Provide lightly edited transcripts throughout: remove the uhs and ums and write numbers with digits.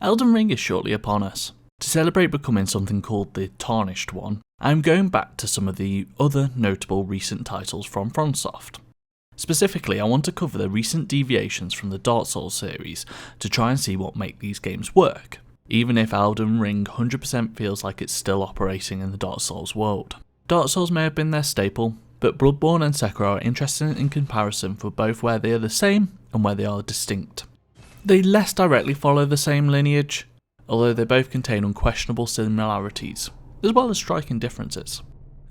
Elden Ring is shortly upon us. To celebrate becoming something called the Tarnished One, I am going back to some of the other notable recent titles from FromSoft. Specifically, I want to cover the recent deviations from the Dark Souls series to try and see what make these games work, even if Elden Ring 100% feels like it's still operating in the Dark Souls world. Dark Souls may have been their staple, but Bloodborne and Sekiro are interesting in comparison for both where they are the same and where they are distinct. They less directly follow the same lineage, although they both contain unquestionable similarities, as well as striking differences.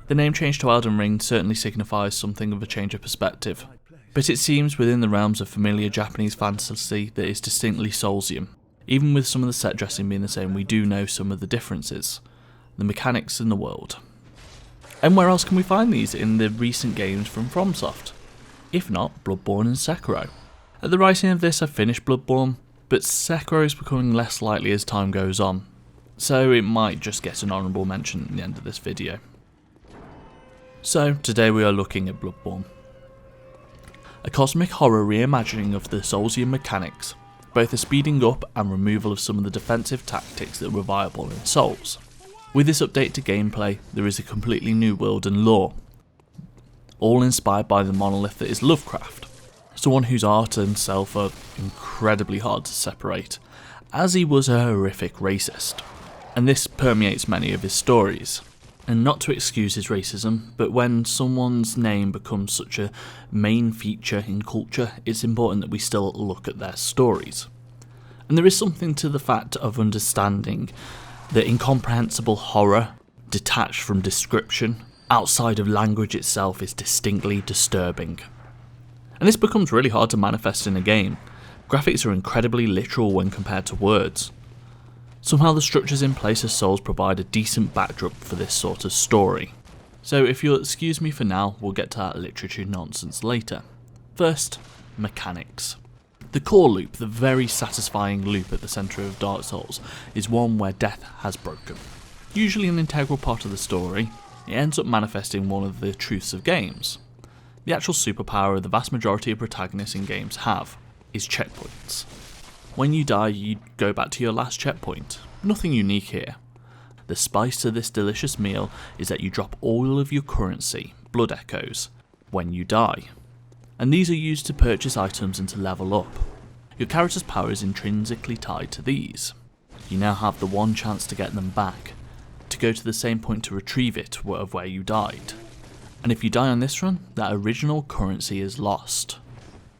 The name change to Elden Ring certainly signifies something of a change of perspective, but it seems within the realms of familiar Japanese fantasy that is distinctly Soulsian. Even with some of the set dressing being the same, we do know some of the differences, the mechanics in the world. And where else can we find these in the recent games from FromSoft? If not, Bloodborne and Sekiro. At the writing of this, I've finished Bloodborne, but Sekiro is becoming less likely as time goes on, so it might just get an honourable mention at the end of this video. So, today we are looking at Bloodborne. A cosmic horror reimagining of the Soulsian mechanics, both the speeding up and removal of some of the defensive tactics that were viable in Souls. With this update to gameplay, there is a completely new world and lore, all inspired by the monolith that is Lovecraft, someone whose art and self are incredibly hard to separate, as he was a horrific racist, and this permeates many of his stories. And not to excuse his racism, but when someone's name becomes such a main feature in culture, it's important that we still look at their stories. And there is something to the fact of understanding that incomprehensible horror, detached from description, outside of language itself, is distinctly disturbing. And this becomes really hard to manifest in a game. Graphics are incredibly literal when compared to words. Somehow the structures in place of Souls provide a decent backdrop for this sort of story. So if you'll excuse me for now, we'll get to that literature nonsense later. First, mechanics. The core loop, the very satisfying loop at the centre of Dark Souls, is one where death has broken. Usually an integral part of the story, it ends up manifesting one of the truths of games. The actual superpower the vast majority of protagonists in games have is checkpoints. When you die, you go back to your last checkpoint. Nothing unique here. The spice to this delicious meal is that you drop all of your currency, blood echoes, when you die. And these are used to purchase items and to level up. Your character's power is intrinsically tied to these. You now have the one chance to get them back, to go to the same point to retrieve it of where you died. And if you die on this run, that original currency is lost.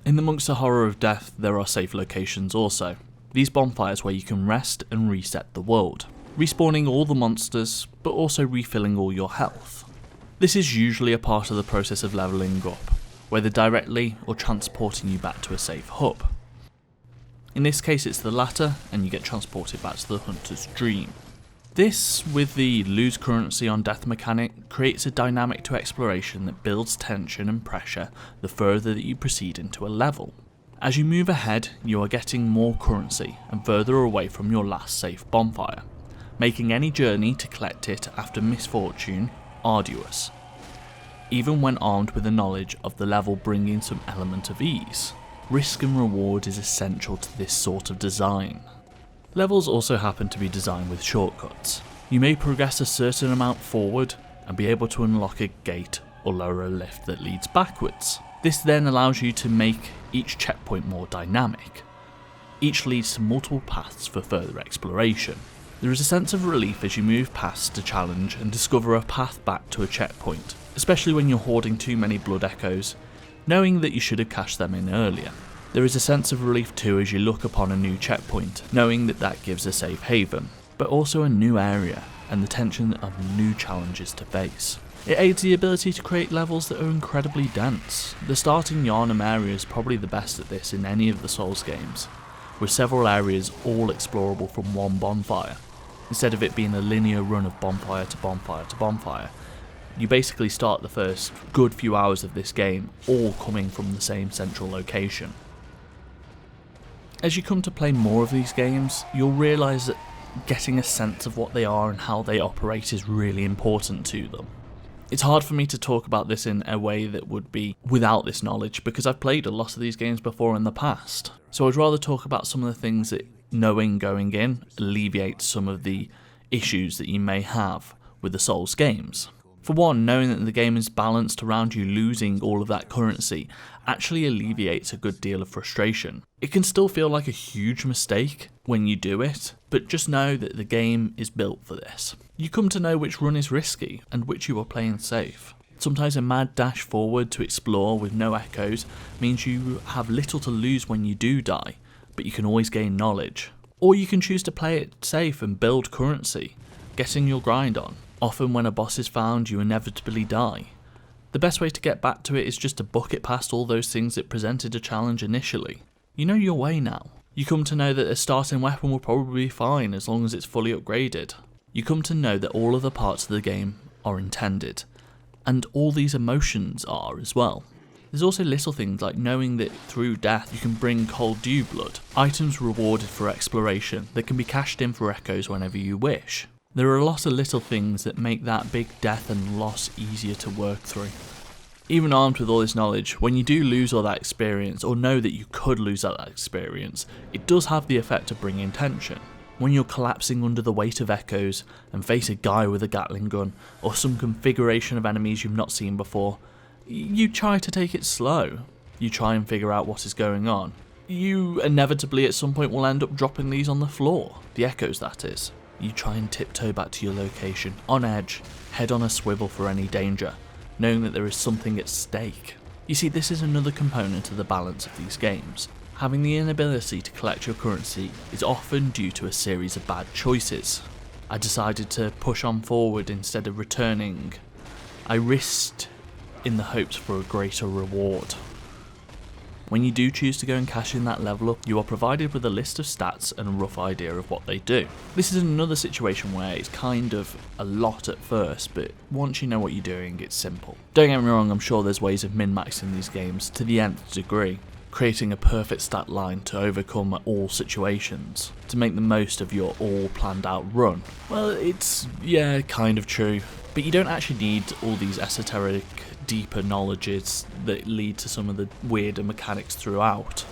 In amongst the horror of death, there are safe locations also. These bonfires where you can rest and reset the world, respawning all the monsters, but also refilling all your health. This is usually a part of the process of leveling up, whether directly or transporting you back to a safe hub. In this case it's the latter, and you get transported back to the hunter's dream. This, with the lose currency on death mechanic, creates a dynamic to exploration that builds tension and pressure the further that you proceed into a level. As you move ahead, you are getting more currency and further away from your last safe bonfire, making any journey to collect it after misfortune arduous, even when armed with the knowledge of the level bringing some element of ease. Risk and reward is essential to this sort of design. Levels also happen to be designed with shortcuts. You may progress a certain amount forward and be able to unlock a gate or lower a lift that leads backwards. This then allows you to make each checkpoint more dynamic. Each leads to multiple paths for further exploration. There is a sense of relief as you move past a challenge and discover a path back to a checkpoint, especially when you're hoarding too many blood echoes, knowing that you should have cashed them in earlier. There is a sense of relief too as you look upon a new checkpoint, knowing that that gives a safe haven, but also a new area and the tension of new challenges to face. It aids the ability to create levels that are incredibly dense. The starting Yharnam area is probably the best at this in any of the Souls games, with several areas all explorable from one bonfire. Instead of it being a linear run of bonfire to bonfire to bonfire, you basically start the first good few hours of this game all coming from the same central location. As you come to play more of these games, you'll realise that getting a sense of what they are and how they operate is really important to them. It's hard for me to talk about this in a way that would be without this knowledge because I've played a lot of these games before in the past. So I'd rather talk about some of the things that knowing going in alleviates some of the issues that you may have with the Souls games. For one, knowing that the game is balanced around you losing all of that currency actually alleviates a good deal of frustration. It can still feel like a huge mistake when you do it, but just know that the game is built for this. You come to know which run is risky and which you are playing safe. Sometimes a mad dash forward to explore with no echoes means you have little to lose when you do die, but you can always gain knowledge. Or you can choose to play it safe and build currency, getting your grind on. Often when a boss is found, you inevitably die. The best way to get back to it is just to bucket past all those things that presented a challenge initially. You know your way now. You come to know that a starting weapon will probably be fine as long as it's fully upgraded. You come to know that all of the parts of the game are intended, and all these emotions are as well. There's also little things like knowing that through death you can bring cold dew blood, items rewarded for exploration that can be cashed in for echoes whenever you wish. There are a lot of little things that make that big death and loss easier to work through. Even armed with all this knowledge, when you do lose all that experience, or know that you could lose that experience, it does have the effect of bringing tension. When you're collapsing under the weight of echoes and face a guy with a Gatling gun, or some configuration of enemies you've not seen before, you try to take it slow. You try and figure out what is going on. You inevitably at some point will end up dropping these on the floor, the echoes that is. You try and tiptoe back to your location, on edge, head on a swivel for any danger, knowing that there is something at stake. You see, this is another component of the balance of these games. Having the inability to collect your currency is often due to a series of bad choices. I decided to push on forward instead of returning. I risked in the hopes for a greater reward. When you do choose to go and cash in that level up, you are provided with a list of stats and a rough idea of what they do. This is another situation where it's kind of a lot at first, but once you know what you're doing, it's simple. Don't get me wrong, I'm sure there's ways of min-maxing these games to the nth degree, creating a perfect stat line to overcome all situations, to make the most of your all planned out run. Well, it's, kind of true, but you don't actually need all these esoteric deeper knowledges that lead to some of the weirder mechanics throughout.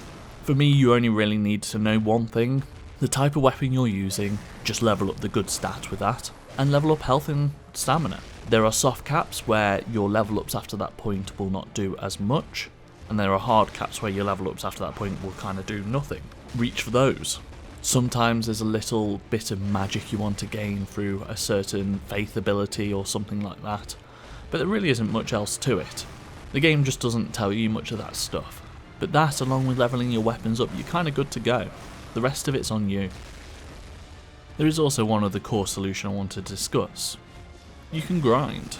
For me, you only really need to know one thing: the type of weapon you're using, just level up the good stat with that, and level up health and stamina. There are soft caps where your level ups after that point will not do as much, and there are hard caps where your level ups after that point will kind of do nothing. Reach for those. Sometimes there's a little bit of magic you want to gain through a certain faith ability or something like that, but there really isn't much else to it. The game just doesn't tell you much of that stuff. But that, along with levelling your weapons up, you're kinda good to go. The rest of it's on you. There is also one other core solution I want to discuss. You can grind.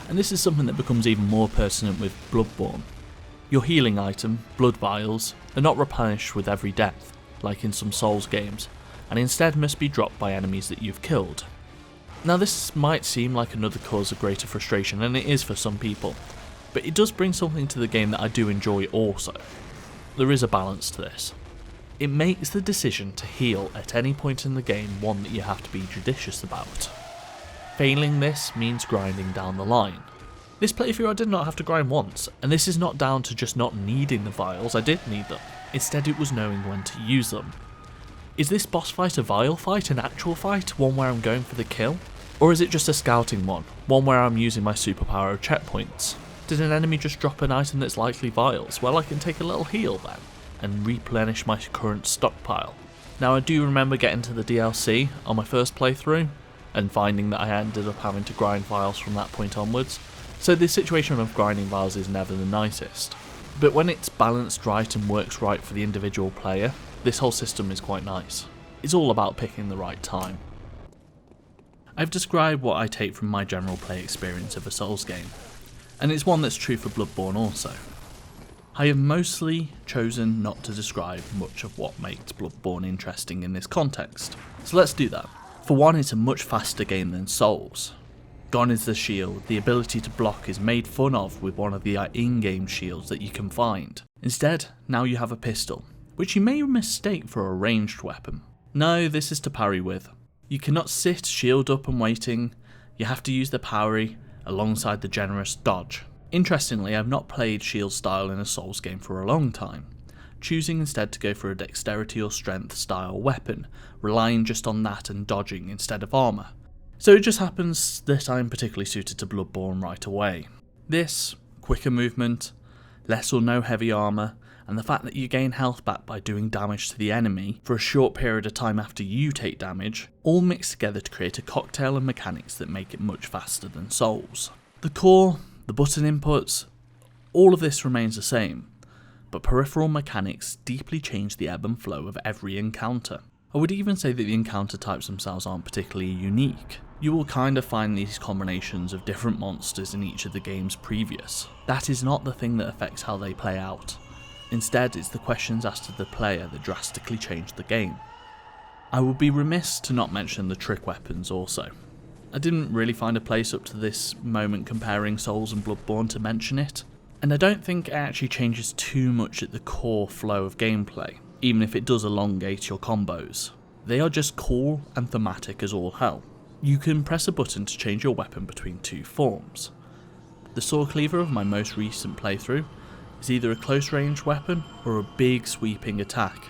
And this is something that becomes even more pertinent with Bloodborne. Your healing item, blood vials, are not replenished with every death, like in some Souls games, and instead must be dropped by enemies that you've killed. Now this might seem like another cause of greater frustration, and it is for some people, but it does bring something to the game that I do enjoy also. There is a balance to this. It makes the decision to heal at any point in the game one that you have to be judicious about. Failing this means grinding down the line. This playthrough I did not have to grind once, and this is not down to just not needing the vials, I did need them. Instead it was knowing when to use them. Is this boss fight a vial fight, an actual fight, one where I'm going for the kill? Or is it just a scouting one where I'm using my superpower of checkpoints? Did an enemy just drop an item that's likely vials? Well, I can take a little heal then, and replenish my current stockpile. Now I do remember getting to the DLC on my first playthrough, and finding that I ended up having to grind vials from that point onwards, so the situation of grinding vials is never the nicest. But when it's balanced right and works right for the individual player, this whole system is quite nice. It's all about picking the right time. I've described what I take from my general play experience of a Souls game, and it's one that's true for Bloodborne also. I have mostly chosen not to describe much of what makes Bloodborne interesting in this context, so let's do that. For one, it's a much faster game than Souls. Gone is the shield, the ability to block is made fun of with one of the in-game shields that you can find. Instead, now you have a pistol, which you may mistake for a ranged weapon. No, this is to parry with. You cannot sit shield up and waiting, you have to use the parry alongside the generous dodge. Interestingly, I've not played shield style in a Souls game for a long time. choosing instead to go for a dexterity or strength style weapon, relying just on that and dodging instead of armour. So it just happens that I'm particularly suited to Bloodborne right away. This, quicker movement, less or no heavy armour, and the fact that you gain health back by doing damage to the enemy for a short period of time after you take damage, all mixed together to create a cocktail of mechanics that make it much faster than Souls. The core, the button inputs, all of this remains the same, but peripheral mechanics deeply change the ebb and flow of every encounter. I would even say that the encounter types themselves aren't particularly unique. You will kind of find these combinations of different monsters in each of the games previous. That is not the thing that affects how they play out. Instead, it's the questions asked of the player that drastically change the game. I would be remiss to not mention the trick weapons also. I didn't really find a place up to this moment comparing Souls and Bloodborne to mention it, and I don't think it actually changes too much at the core flow of gameplay, even if it does elongate your combos. They are just cool and thematic as all hell. You can press a button to change your weapon between two forms. The Sword Cleaver of my most recent playthrough is either a close range weapon or a big sweeping attack.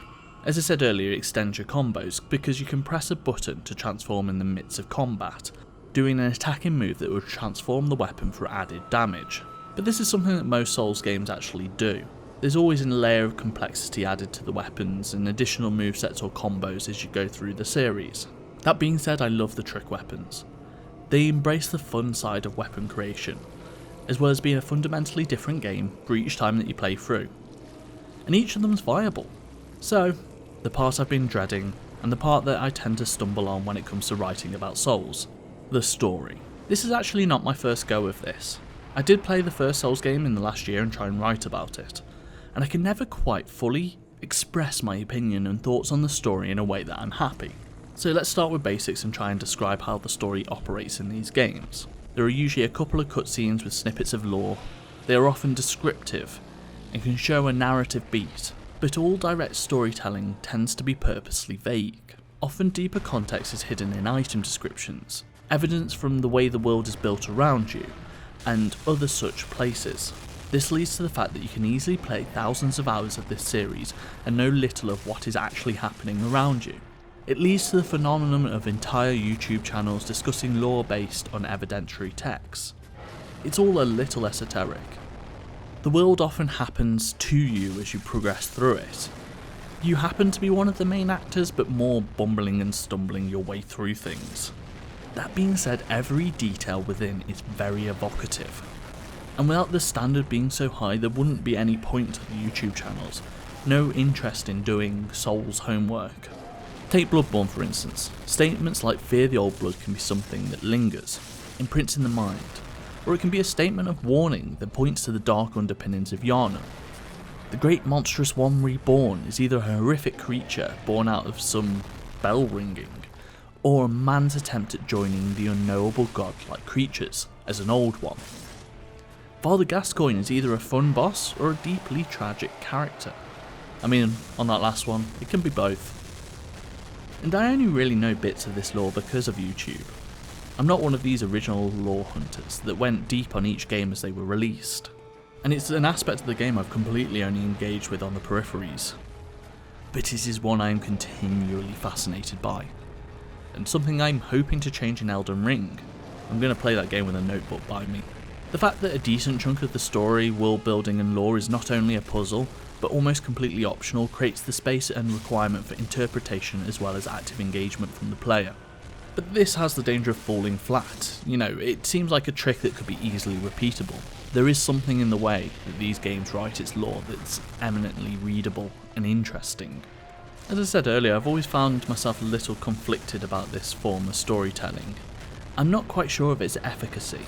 As I said earlier, it extends your combos because you can press a button to transform in the midst of combat, doing an attacking move that would transform the weapon for added damage. But this is something that most Souls games actually do. There's always a layer of complexity added to the weapons and additional movesets or combos as you go through the series. That being said, I love the trick weapons. They embrace the fun side of weapon creation, as well as being a fundamentally different game for each time that you play through. And each of them's viable. So, the part I've been dreading, and the part that I tend to stumble on when it comes to writing about Souls, the story. This is actually not my first go of this. I did play the first Souls game in the last year and try and write about it, and I can never quite fully express my opinion and thoughts on the story in a way that I'm happy. So let's start with basics and try and describe how the story operates in these games. There are usually a couple of cutscenes with snippets of lore. They are often descriptive and can show a narrative beat, but all direct storytelling tends to be purposely vague. Often deeper context is hidden in item descriptions, evidence from the way the world is built around you, and other such places. This leads to the fact that you can easily play thousands of hours of this series and know little of what is actually happening around you. It leads to the phenomenon of entire YouTube channels discussing lore based on evidentiary texts. It's all a little esoteric. The world often happens to you as you progress through it. You happen to be one of the main actors, but more bumbling and stumbling your way through things. That being said, every detail within is very evocative. And without the standard being so high, there wouldn't be any point to the YouTube channels. No interest in doing Souls homework. Take Bloodborne for instance. Statements like fear the old blood can be something that lingers, imprints in the mind, or it can be a statement of warning that points to the dark underpinnings of Yharnam. The great monstrous one reborn is either a horrific creature born out of some bell ringing, or a man's attempt at joining the unknowable god-like creatures as an old one. Father Gascoigne is either a fun boss or a deeply tragic character. I mean, on that last one, it can be both. And I only really know bits of this lore because of YouTube. I'm not one of these original lore hunters that went deep on each game as they were released. And it's an aspect of the game I've completely only engaged with on the peripheries. But it is one I am continually fascinated by. And something I'm hoping to change in Elden Ring. I'm going to play that game with a notebook by me. The fact that a decent chunk of the story, world building and lore is not only a puzzle, but almost completely optional, creates the space and requirement for interpretation as well as active engagement from the player. But this has the danger of falling flat. You know, it seems like a trick that could be easily repeatable. There is something in the way that these games write its lore that's eminently readable and interesting. As I said earlier, I've always found myself a little conflicted about this form of storytelling. I'm not quite sure of its efficacy.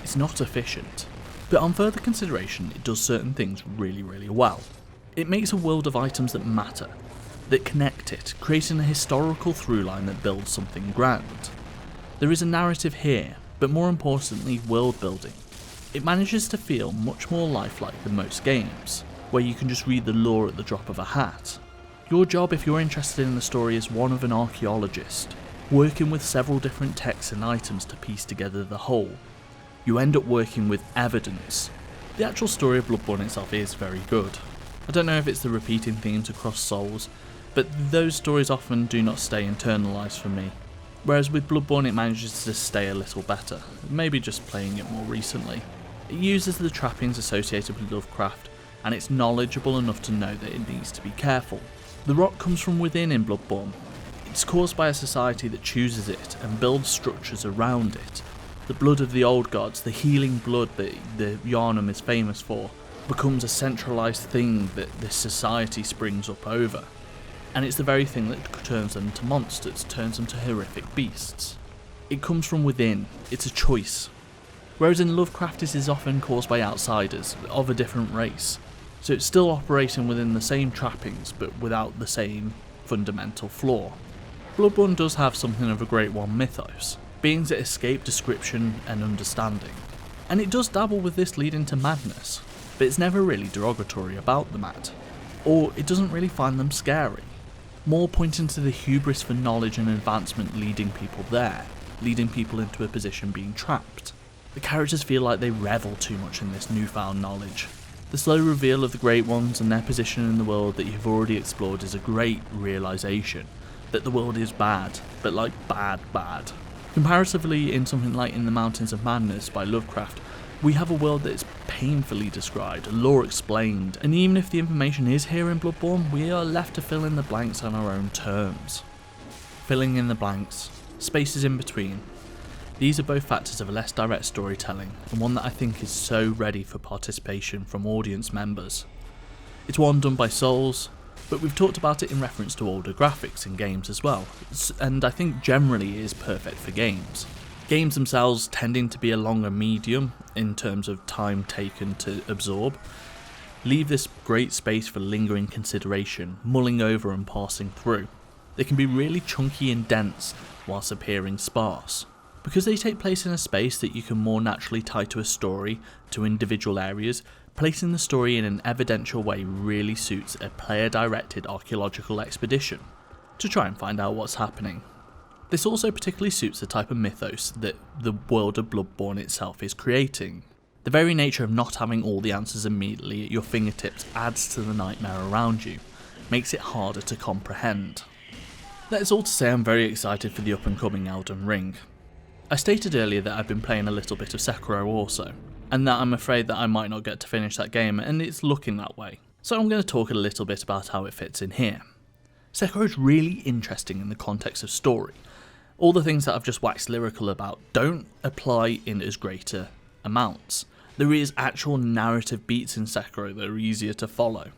It's not efficient. But on further consideration, it does certain things really, really well. It makes a world of items that matter, that connect it, creating a historical through line that builds something grand. There is a narrative here, but more importantly, world building. It manages to feel much more lifelike than most games, where you can just read the lore at the drop of a hat. Your job, if you're interested in the story, is one of an archaeologist, working with several different texts and items to piece together the whole. You end up working with evidence. The actual story of Bloodborne itself is very good. I don't know if it's the repeating themes across Souls, but those stories often do not stay internalised for me. Whereas with Bloodborne it manages to stay a little better, maybe just playing it more recently. It uses the trappings associated with Lovecraft, and it's knowledgeable enough to know that it needs to be careful. The rot comes from within in Bloodborne. It's caused by a society that chooses it and builds structures around it. The blood of the old gods, the healing blood that the Yharnam is famous for, becomes a centralised thing that this society springs up over. And it's the very thing that turns them into monsters, turns them to horrific beasts. It comes from within, it's a choice. Whereas in Lovecraft it is often caused by outsiders, of a different race. So it's still operating within the same trappings, but without the same fundamental flaw. Bloodborne does have something of a Great One mythos, beings that escape description and understanding. And it does dabble with this leading to madness, but it's never really derogatory about the mad. Or it doesn't really find them scary. More pointing to the hubris for knowledge and advancement leading people there, leading people into a position being trapped. The characters feel like they revel too much in this newfound knowledge. The slow reveal of the Great Ones and their position in the world that you've already explored is a great realisation that the world is bad, but like bad. Comparatively, in something like In the Mountains of Madness by Lovecraft, we have a world that is painfully described, lore explained, and even if the information is here in Bloodborne, we are left to fill in the blanks on our own terms. Filling in the blanks, spaces in between. These are both factors of a less direct storytelling, and one that I think is so ready for participation from audience members. It's one done by Souls, but we've talked about it in reference to older graphics in games as well, and I think generally is perfect for games. Games themselves tending to be a longer medium in terms of time taken to absorb, leave this great space for lingering consideration, mulling over and passing through. They can be really chunky and dense whilst appearing sparse. Because they take place in a space that you can more naturally tie to a story, to individual areas, placing the story in an evidential way really suits a player-directed archaeological expedition to try and find out what's happening. This also particularly suits the type of mythos that the world of Bloodborne itself is creating. The very nature of not having all the answers immediately at your fingertips adds to the nightmare around you, makes it harder to comprehend. That is all to say I'm very excited for the up and coming Elden Ring. I stated earlier that I've been playing a little bit of Sekiro also, and that I'm afraid that I might not get to finish that game, and it's looking that way. So I'm going to talk a little bit about how it fits in here. Sekiro is really interesting in the context of story. All the things that I've just waxed lyrical about don't apply in as greater amounts. There is actual narrative beats in Sekiro that are easier to follow,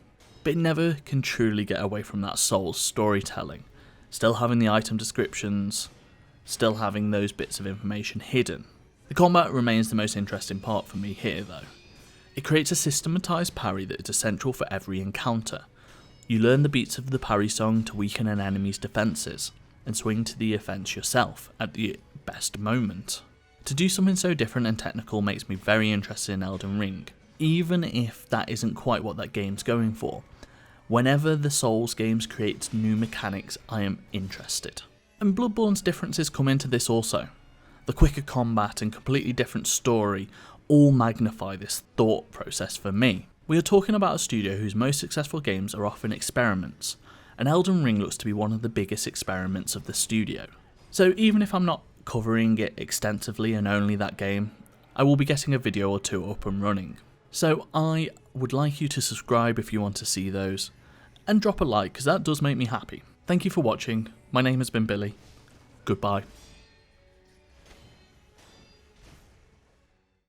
but it never can truly get away from that Souls storytelling, still having the item descriptions, still having those bits of information hidden. The combat remains the most interesting part for me here though. It creates a systematised parry that is essential for every encounter. You learn the beats of the parry song to weaken an enemy's defences, and swing to the offence yourself at the best moment. To do something so different and technical makes me very interested in Elden Ring, even if that isn't quite what that game's going for. Whenever the Souls games create new mechanics, I am interested. And Bloodborne's differences come into this also. The quicker combat and completely different story all magnify this thought process for me. We are talking about a studio whose most successful games are often experiments, and Elden Ring looks to be one of the biggest experiments of the studio. So even if I'm not covering it extensively and only that game, I will be getting a video or two up and running. So I would like you to subscribe if you want to see those, and drop a like because that does make me happy. Thank you for watching, my name has been Billy, goodbye.